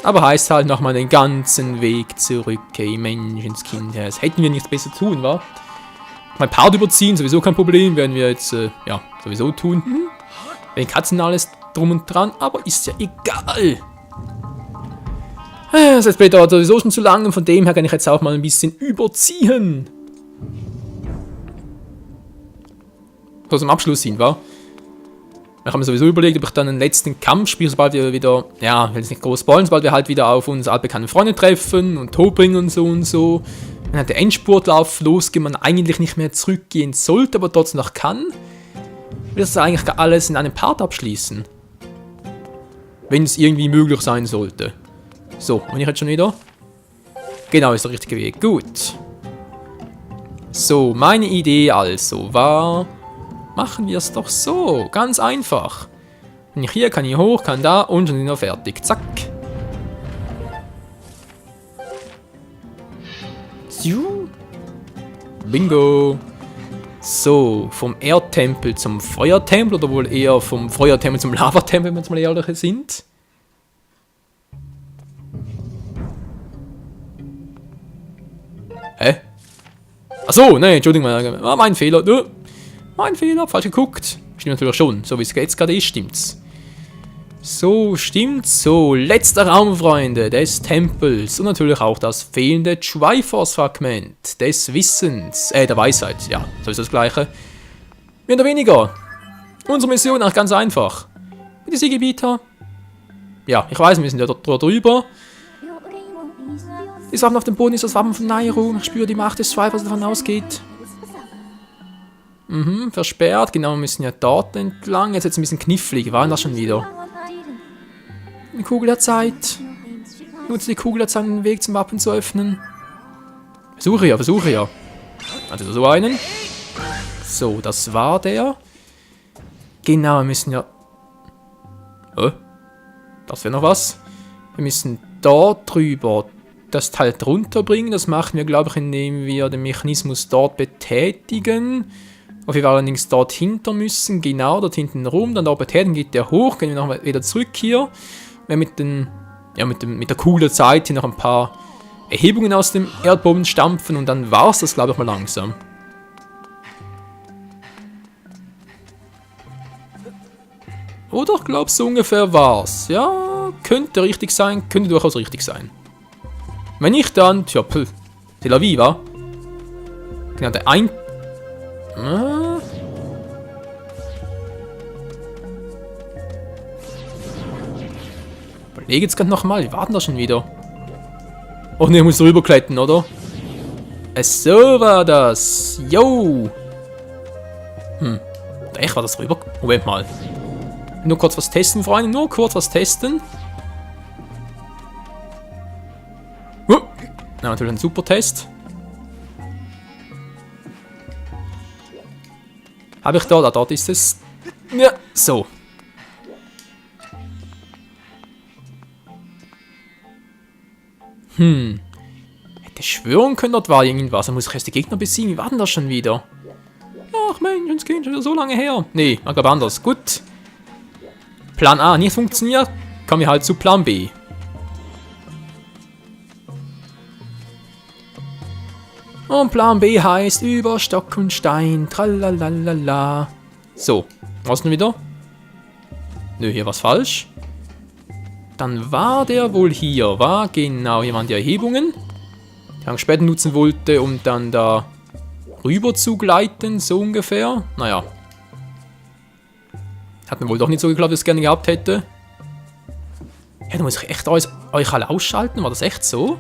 Aber heißt halt nochmal den ganzen Weg zurück. Ey, Menschenskind. Das hätten wir nichts besser tun, wa? Mein Part überziehen, sowieso kein Problem. Werden wir jetzt, ja, sowieso tun. Wegen Katzen alles drum und dran. Aber ist ja egal. Das Let's Play dauert sowieso schon zu lang. Und von dem her kann ich jetzt auch mal ein bisschen überziehen. So zum Abschluss hin, wa? Ich habe mir sowieso überlegt, ob ich dann einen letzten Kampf spiele, sobald wir wieder, ja, ich will jetzt nicht groß spoilern, sobald wir halt wieder auf uns altbekannte Freunde treffen und Tobring und so und so. Wenn halt der Endspurtlauf losgeht, man eigentlich nicht mehr zurückgehen sollte, aber trotzdem noch kann, will das eigentlich alles in einem Part abschließen. Wenn es irgendwie möglich sein sollte. So, bin ich jetzt schon wieder? Genau, ist der richtige Weg. Gut. So, meine Idee also war... Machen wir es doch so. Ganz einfach. Wenn ich hier, kann ich hoch, kann da und schon sind wir fertig. Zack. Bingo. So, vom Erdtempel zum Feuertempel oder wohl eher vom Feuertempel zum Lavatempel, wenn wir jetzt mal ehrlich sind. Hä? Achso, ne, Entschuldigung, war mein Fehler. Mein Fehler, falsch geguckt. Stimmt natürlich schon, so wie es jetzt gerade ist, stimmt's. So, stimmt's. So, letzter Raum, Freunde, des Tempels. Und natürlich auch das fehlende Triforce-Fragment des Wissens. Der Weisheit, ja, so ist das Gleiche. Mehr oder weniger. Unsere Mission auch ganz einfach. Mit diesem Gebieter. Ja, ich weiß, wir sind ja dort drüber. Das Wappen auf dem Boden ist das Wappen von Nayru. Ich spüre die Macht des Schweifers, davon ausgeht. Versperrt. Genau, wir müssen ja dort entlang. Jetzt ein bisschen knifflig. War denn das schon wieder? Eine Kugel der Zeit. Nutze die Kugel der Zeit, um den Weg zum Wappen zu öffnen. Versuche ja. Also so einen. So, das war der. Genau, wir müssen ja... Das wäre noch was. Wir müssen dort drüber das Teil drunter bringen. Das machen wir, glaube ich, indem wir den Mechanismus dort betätigen. Auf jeden Fall allerdings dort hinter müssen. Genau, dort hinten rum. Dann dort betätigen, geht der hoch. Gehen wir nochmal wieder zurück hier. Wir mit der Kugel der Zeit hier noch ein paar Erhebungen aus dem Erdboden stampfen. Und dann war es das, glaube ich, mal langsam. Oder ich glaube, so ungefähr war's. Ja, könnte richtig sein. Könnte durchaus richtig sein. Wenn nicht, dann, tja, c'est la vie, wa? Genau, der ein... Überlege jetzt gerade nochmal, wir warten da schon wieder. Oh ne, ich muss rüberklettern, oder? So war das. Yo! Echt war das rüber? Moment mal. Nur kurz was testen, Freunde, nur kurz was testen. Na, natürlich ein super Test. Habe ich da? Dort ist es. Ja, so. Hätte schwören können, dort war irgendwas. Dann muss ich erst die Gegner besiegen. Wie war denn das schon wieder? Ach Mensch, das geht schon wieder so lange her. Nee, ich glaube anders. Gut. Plan A nicht funktioniert. Kommen wir halt zu Plan B. Und Plan B heißt über Stock und Stein. Tralalala. So, was denn wieder? Nö, hier war's falsch. Dann war der wohl hier. War genau, hier waren die Erhebungen. Die ich später nutzen wollte, um dann da rüber zu gleiten, so ungefähr. Naja. Hat mir wohl doch nicht so geklappt, wie ich es gerne gehabt hätte. Ja, da muss ich echt euch alle ausschalten. War das echt so?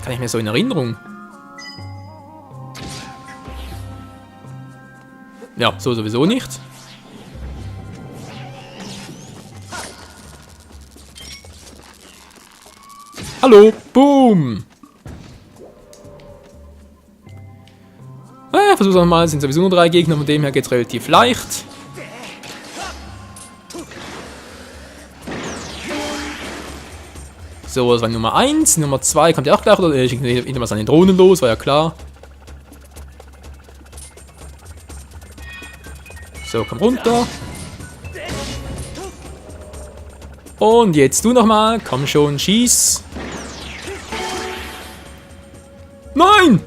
Kann ich mir so in Erinnerung. Ja, so sowieso nicht. Hallo, boom. Versuch's nochmal, sind sowieso nur 3 Gegner, von dem her geht's relativ leicht. So, das war Nummer 1. Nummer 2 kommt ja auch gleich. Oder ich schicke mal seine Drohnen los, war ja klar. So, komm runter. Und jetzt du nochmal. Komm schon, schieß. Nein!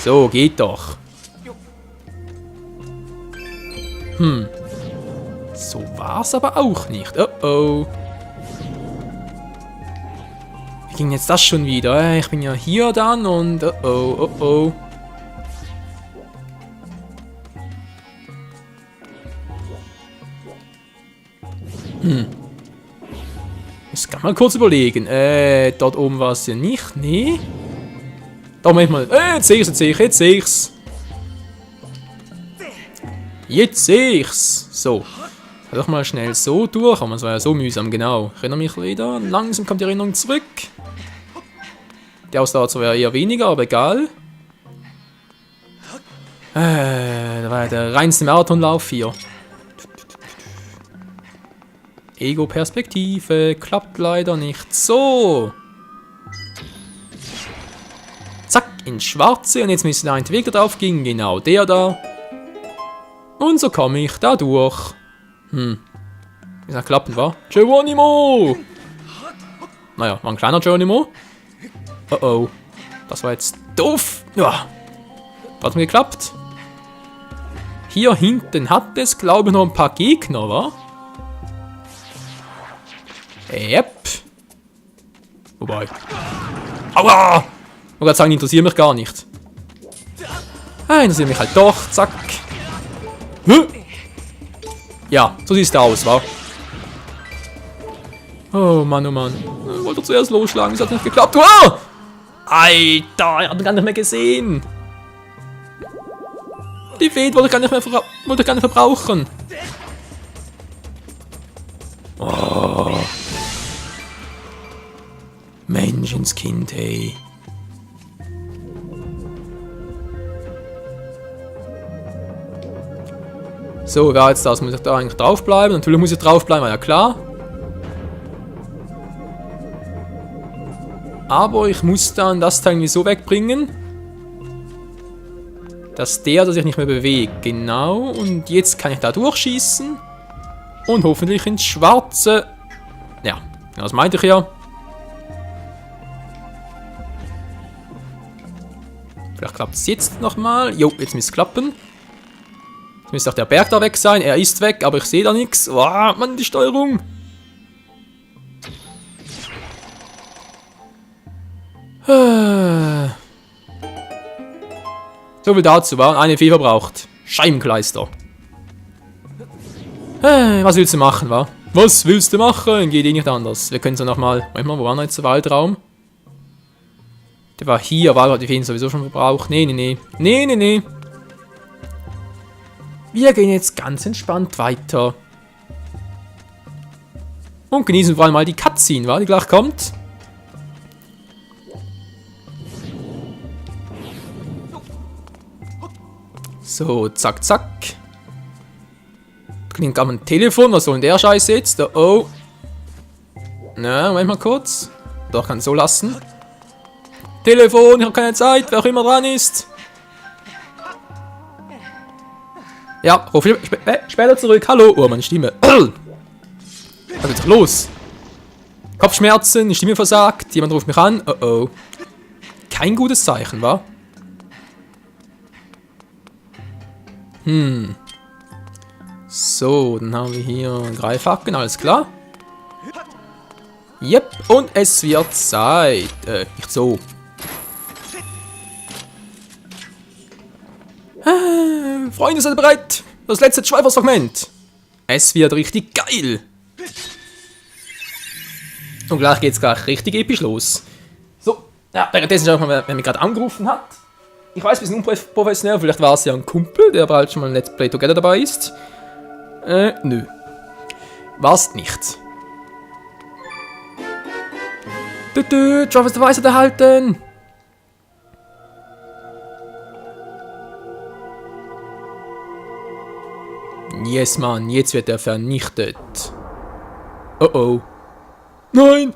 So, geht doch. So war's aber auch nicht. Oh oh. Wie ging jetzt das schon wieder? Ich bin ja hier dann und oh oh, oh oh. Ich kann mal kurz überlegen. Dort oben war es ja nicht. Nee. Da manchmal. Jetzt sehe ich's, jetzt sehe ich's. Jetzt sehe ich's. So. Doch mal schnell so durch. Aber es war ja so mühsam, genau. Ich erinnere mich wieder. Langsam kommt die Erinnerung zurück. Die Ausdauer zwar eher weniger, aber egal. Da war ja der reinste Marathonlauf hier. Ego-Perspektive. Klappt leider nicht. So. Zack, ins Schwarze. Und jetzt müsste da ein Weg drauf gehen. Genau, der da. Und so komme ich da durch. Wie soll klappen, wa? Geronimo! Naja, war ein kleiner Geronimo. Oh oh. Das war jetzt doof. Ja. Hat mir geklappt. Hier hinten hat es, glaube ich, noch ein paar Gegner, wa? Yep. Wobei. Aua! Ich wollte gerade sagen, interessiert mich gar nicht. Interessiert mich halt doch. Zack. Ja, so sieht es da aus, wa? Oh Mann, oh Mann. Ich wollte zuerst losschlagen, es hat nicht geklappt. Wow! Alter, ich hab ihn gar nicht mehr gesehen. Die Fee wollte ich gar nicht mehr verbrauchen. Oh. Menschenskind, hey. So, wer jetzt das? Muss ich da eigentlich draufbleiben? Natürlich muss ich draufbleiben, war ja klar. Aber ich muss dann das Teil irgendwie so wegbringen, dass der sich nicht mehr bewegt. Genau. Und jetzt kann ich da durchschießen. Und hoffentlich ins Schwarze. Ja, das meinte ich ja. Vielleicht klappt es jetzt nochmal. Jo, jetzt müsste es klappen. Jetzt müsste auch der Berg da weg sein. Er ist weg, aber ich sehe da nichts. Oh, Mann, die Steuerung. So viel dazu, war eine Fee verbraucht. Scheibenkleister. Was willst du machen, wa? Was willst du machen? Geht eh nicht anders. Wir können es ja nochmal. Wo war noch jetzt der Waldraum? Der war hier, war die Feen sowieso schon verbraucht. Nee. Wir gehen jetzt ganz entspannt weiter. Und genießen vor allem mal die Cutscene, wa? Die gleich kommt. So, zack, zack. Klingt gerade ein Telefon, was soll denn der Scheiß jetzt? Oh. Na, Moment mal kurz. Doch, kann so lassen. Telefon, ich habe keine Zeit, wer auch immer dran ist. Ja, ruf später zurück. Hallo. Oh, meine Stimme. Was ist los? Kopfschmerzen, die Stimme versagt. Jemand ruft mich an. Oh oh. Kein gutes Zeichen, wa? So, dann haben wir hier Greifhaken, alles klar. Yep, und es wird Zeit. Nicht so. Freunde, seid ihr bereit? Das letzte Schweifersfragment. Es wird richtig geil. Und gleich geht's gleich richtig episch los. So, ja, währenddessen schaue ich mal, wer mich gerade angerufen hat. Ich weiß, wir sind unprofessionell, vielleicht war es ja ein Kumpel, der bald schon mal ein Let's Play Together dabei ist. Nö. War's nicht. Travis der Weisheit erhalten! Yes, Mann, jetzt wird er vernichtet. Oh oh. Nein!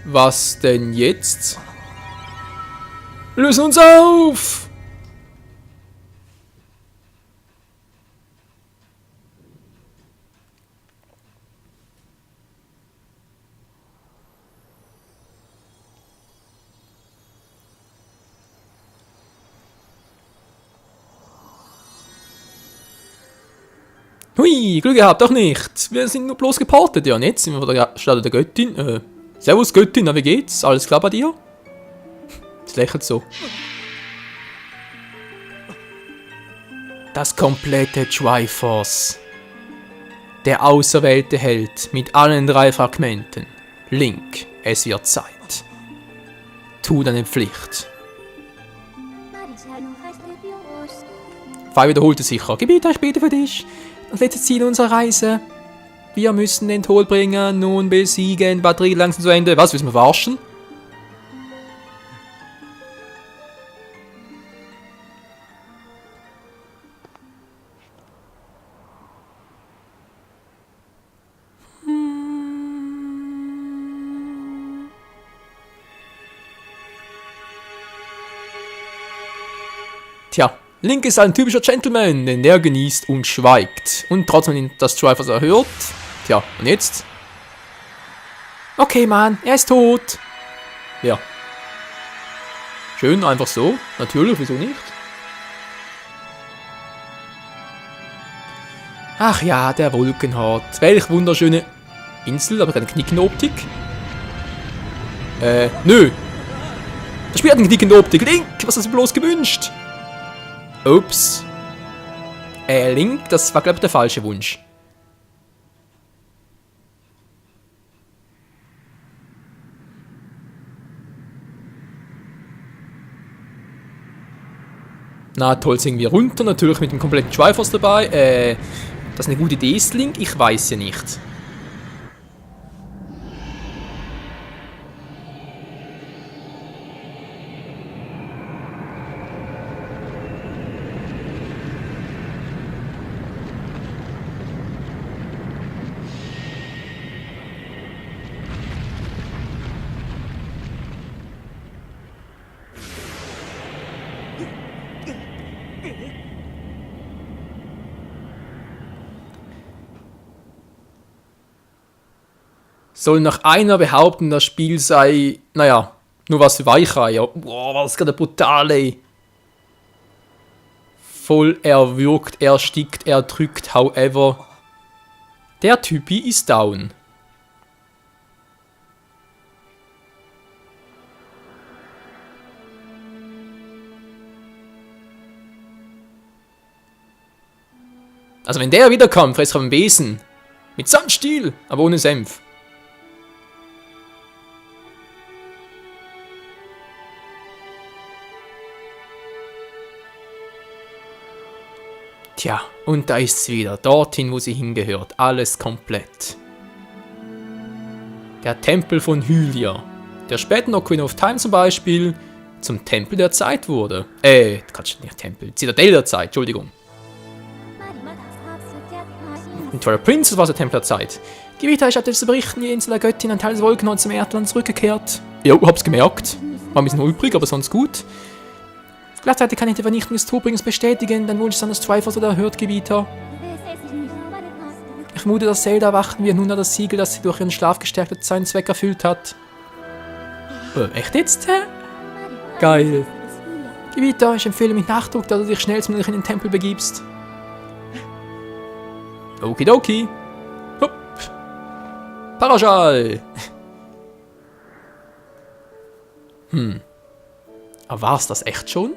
Was denn jetzt? Wir lösen uns auf! Hui, Glück gehabt, doch nicht. Wir sind nur bloß geportet. Ja, und jetzt sind wir von der Stadt der Göttin. Servus Göttin, na wie geht's? Alles klar bei dir? Es lächelt so. Das komplette Triforce. Der auserwählte Held mit allen 3 Fragmenten. Link, es wird Zeit. Tu deine Pflicht. 5 wiederholte sicher. Gebieter, ich bete für dich. Das letzte Ziel unserer Reise. Wir müssen den Tod bringen, nun besiegen. Batterie langsam zu Ende. Was, willst du mich verarschen? Tja, Link ist ein typischer Gentleman, denn der genießt und schweigt. Und trotzdem das Triforce erhört. Tja, und jetzt? Okay, Mann, er ist tot. Ja. Schön, einfach so. Natürlich, wieso nicht? Ach ja, der Wolkenhort. Welch wunderschöne Insel, aber keine knickende Optik. Nö. Das Spiel hat eine knickende Optik. Link, was hast du bloß gewünscht? Ups. Link, das war, glaube ich, der falsche Wunsch. Na toll, singen wir runter, natürlich mit dem kompletten Triforce dabei. Das eine gute Idee ist, Link? Ich weiß ja nicht. Soll noch einer behaupten, das Spiel sei, naja, nur was für Weicheier. Boah, was gerade brutal, ey. Voll erwürgt, erstickt, erdrückt, however. Der Typi ist down. Also wenn der wiederkommt, fress auf den Besen. Mit Sandstiel, aber ohne Senf. Tja, und da ist sie wieder, dorthin, wo sie hingehört, alles komplett. Der Tempel von Hylia, der später noch Queen of Time zum Beispiel zum Tempel der Zeit wurde. Kannst du nicht Tempel, Zitadelle der Zeit, Entschuldigung. Und Twilight Princess war der Tempel der Zeit. Gebieter, ich hatte zu berichten, die Insel der Göttin, ein Teil des Wolkenhorns zum Erdland zurückgekehrt. Jo, hab's gemerkt. War ein bisschen übrig, aber sonst gut. Gleichzeitig kann ich die Vernichtung des Todbringers bestätigen, dein Wunsch ist an das Triforce oder erhört, Gebieter. Ich vermute, dass Zelda erwachen wird nun an das Siegel, das sie durch ihren Schlaf gestärkt hat, seinen Zweck erfüllt hat. Echt jetzt, hä? Geil. Gebieter, ich empfehle mit Nachdruck, dass du dich schnellstmöglich in den Tempel begibst. Okidoki. Hup. Paraschall. Aber war's das echt schon?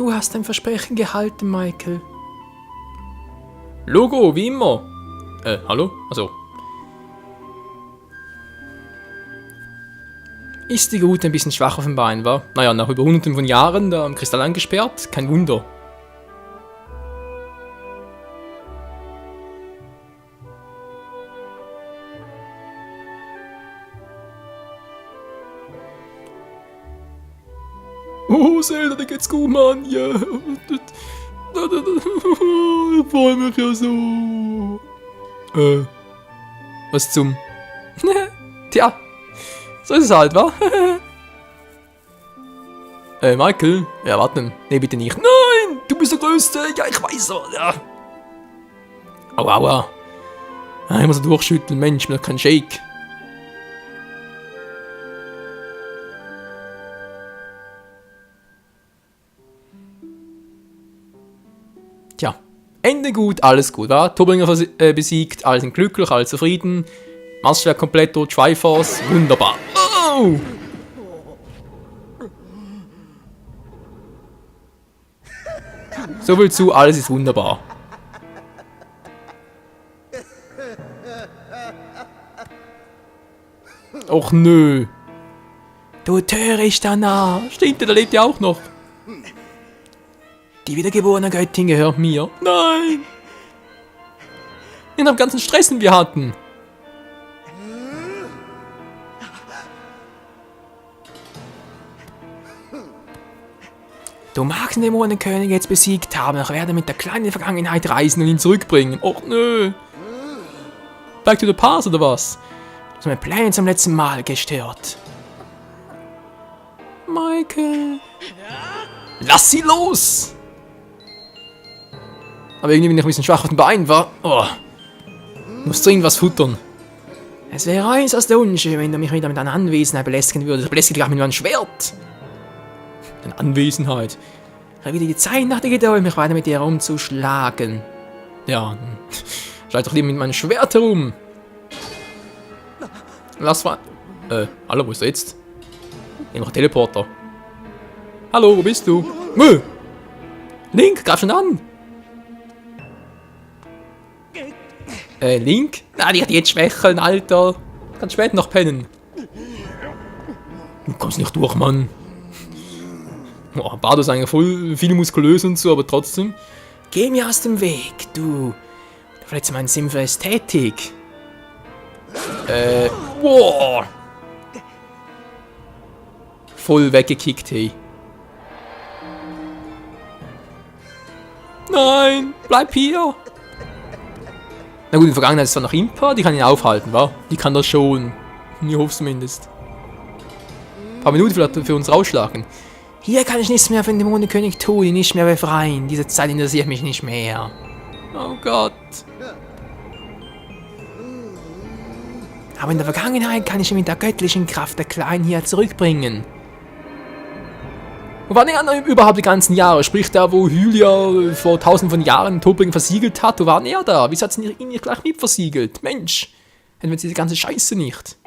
Du hast dein Versprechen gehalten, Michael. Logo, wie immer. Hallo? Also. Ist die Gute ein bisschen schwach auf dem Bein, wa? Naja, nach über hunderten von Jahren da im Kristall eingesperrt, kein Wunder. Oh, Zelda, dir geht's gut, Mann. Ja. Ich freu mich ja so. Was zum... Tja, so ist es halt, wa? Michael? Ja, warten. Nee, bitte nicht. Nein, du bist der Größte. Ja, ich weiß so. Ja. Aua, aua. Ich muss durchschütteln, Mensch, mir kein Shake. Tja, Ende gut, alles gut, wa? Tobringer besiegt, alle sind glücklich, alle zufrieden. Marsschwerk komplett tot, Triforce, wunderbar. Oh! So viel zu, alles ist wunderbar. Och nö. Du törichter Narr. Stimmt, der lebt ja auch noch. Die wiedergeborene Göttin gehört mir. Nein! In dem ganzen Stress, den wir hatten. Du magst den Dämonenkönig jetzt besiegt haben, ich werde mit der kleinen Vergangenheit reisen und ihn zurückbringen. Och nö. Back to the past oder was? Du hast meine Pläne zum letzten Mal gestört. Michael. Lass sie los! Aber irgendwie bin ich ein bisschen schwach auf den Beinen, war. Oh. Muss dringend was futtern. Es wäre äußerst unschön, wenn du mich wieder mit deiner Anwesenheit belästigen würdest. Ich belästige dich mit meinem Schwert. Deine Anwesenheit. Ich habe wieder die Zeit nach der Geduld, mich weiter mit dir herumzuschlagen. Ja, schlag doch lieber mit meinem Schwert herum. Lass mal. Hallo, wo ist du jetzt? Ich mach Teleporter. Hallo, wo bist du? Link, greif schon an. Link? Nein, ich jetzt schwächeln, Alter. Kannst später noch pennen. Du kommst nicht durch, Mann. Oh, Bardo ist eigentlich voll viel muskulös und so, aber trotzdem. Geh mir aus dem Weg, du. Du verletzt meinen Sinn für Ästhetik. Wow. Voll weggekickt, hey. Nein, bleib hier. Na gut, in der Vergangenheit ist zwar noch Impa, die kann ihn aufhalten, wa? Die kann das schon. Ich hoffe zumindest. Ein paar Minuten vielleicht für uns rausschlagen. Hier kann ich nichts mehr für den Dämonenkönig tun, ihn nicht mehr befreien. Diese Zeit interessiert mich nicht mehr. Oh Gott. Aber in der Vergangenheit kann ich ihn mit der göttlichen Kraft der Kleinen hier zurückbringen. Wo waren er überhaupt die ganzen Jahre? Sprich da, wo Hylia vor tausenden von Jahren Todbringen versiegelt hat. Wo war er da? Wieso hat sie ihn nicht gleich mit versiegelt? Mensch, hätten wir diese ganze Scheiße nicht.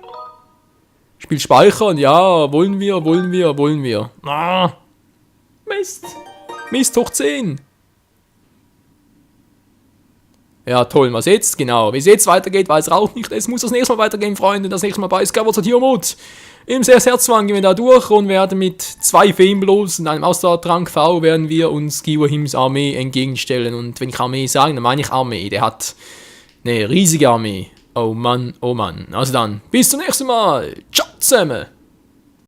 Spiel speichern, ja, wollen wir. Ah, Mist. Mist hoch 10. Ja, toll, was jetzt? Genau, wie es jetzt weitergeht, weiß er auch nicht. Es muss das nächste Mal weitergehen, Freunde. Das nächste Mal bei Skyward Sword Tiamat. Im Herzwang gehen wir da durch und werden mit 2 Feenblos und einem Ausdauertrank V werden wir uns Giwahims Armee entgegenstellen. Und wenn ich Armee sage, dann meine ich Armee. Der hat eine riesige Armee. Oh Mann, oh Mann. Also dann, bis zum nächsten Mal. Ciao zusammen.